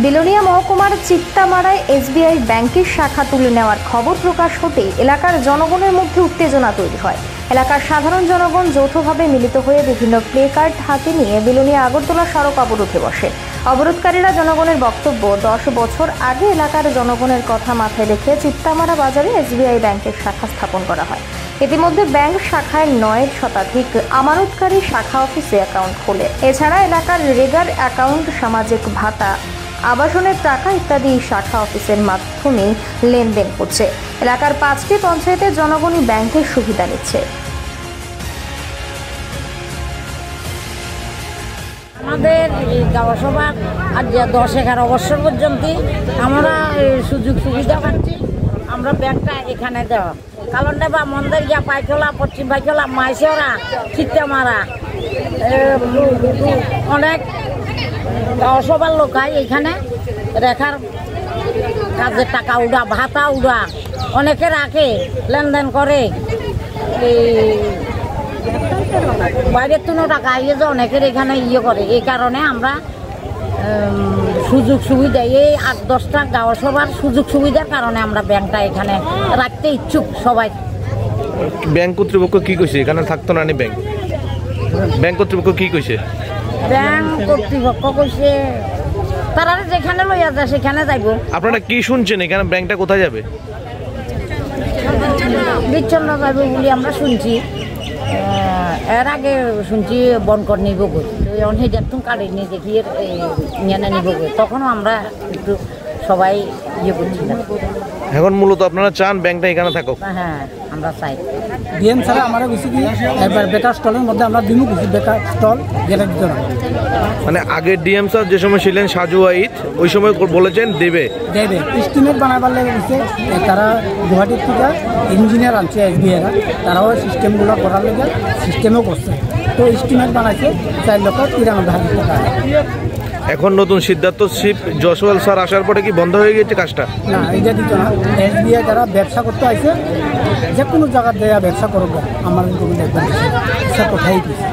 বিলোনিয়া মহকুমার চিত্তামারায় এসবিআই ব্যাংকের শাখা তুলে নেওয়ার খবর প্রকাশ হতেই এলাকার জনগণের মধ্যে উত্তেজনা তৈরি হয়। এলাকার সাধারণ জনগণ যৌথভাবে মিলিত হয়ে বিভিন্ন প্লে কার্ড হাতে নিয়ে বিলোনিয়া আগরতলা সড়ক অবরোধে বসে। অবরোধকারীরা জনগণের বক্তব্য, 10 বছর আগে এলাকার জনগণের কথা মাথায় রেখে চিত্তামারা বাজারে এসবিআই ব্যাংকের শাখা স্থাপন করা হয়। ইতিমধ্যে ব্যাংক শাখায় 9 শতাধিক আমানতকারী শাখা অফিসে অ্যাকাউন্ট খোলে। এছাড়া এলাকার রেগার অ্যাকাউন্ট, সামাজিক ভাতা, আবাসনের টাকা ইত্যাদি শাখা অফিসের মাধ্যমে লেনদেন করছে। এলাকার 5টি পঞ্চায়েতের জনগণই ব্যাংকের সুবিধা নিচ্ছে। আমাদের গাঁও সভা আজ 10-11 বছর পর্যন্ত আমরা সুযোগ সুবিধা পাচ্ছি। আমরা ব্যাংকটা এখানে দেওয়া কালন্ডা বা মন্দারিয়া, পাইখোলা, পশ্চিম পাইখোলা, মাইসরা, চিত্তামারা অনেক গাঁও সভার লোক হয়। এখানে রেখার কাজের টাকা উড়া, ভাতা উড়া অনেকে রাখে, লেনদেন করে। বাইরের তুনো টাকা ইয়ে যে অনেকের এখানে ইয়ে করে। এই কারণে আমরা সুযোগ সুবিধা, এই 8-10টা গাঁও সভার সুযোগ সুবিধার কারণে আমরা ব্যাংকটা এখানে রাখতে ইচ্ছুক সবাই। ব্যাংক কর্তৃপক্ষ কি কইছে এখানে থাকতো না? ব্যাংক কর্তৃপক্ষ কি কইছে? ব্যাংক কর্তৃপক্ষ কইছে তারা যেখানে লইয়া যায় সেখানে যাইব। আপনারা কি শুনছেন এখানে ব্যাংকটা কোথায় যাবে? বিচ্ছন্ন যাবে বলে আমরা শুনছি। এর আগে শুনছি বনকর নিব গই, তো কাটে নিয়ে দেখি নিয়ে নিব গই, তখনও আমরা একটু সবাই ইয়ে করছিলাম। এখন মূলত আপনারা চান ব্যাংকটা এখানে থাকুক? হ্যাঁ, আমরা চাই। ডিএম ছাড়া আমরা বেশি কি একবার বেকার স্টলের মধ্যে আমরা দিনও কিছু বেকার স্টল যেটা দিতে না। মানে আগের ডিএম স্যার যে সময় ছিলেন সাজু ওয়াহিদ, ওই সময় বলেছেন দেবে এস্টিমেট বানাবার লেগে দিচ্ছে। তারা গুয়াহাটির থেকে ইঞ্জিনিয়ার আনছে এসবিআইরা, তারাও সিস্টেমগুলো করার লেগে সিস্টেমও করছে। তো এস্টিমেট বানাইছে 4,93,000 টাকা। এখন নতুন সিদ্ধার্থ শিব জসওয়াল স্যার আসার পরে কি বন্ধ হয়ে গেছে কাজটা? না, এটা দিত না। এসবিআই যারা ব্যবসা করতে আসে, যে কোনো জায়গা দেয়া ব্যবসা করবে আমার কোথায় দিচ্ছে।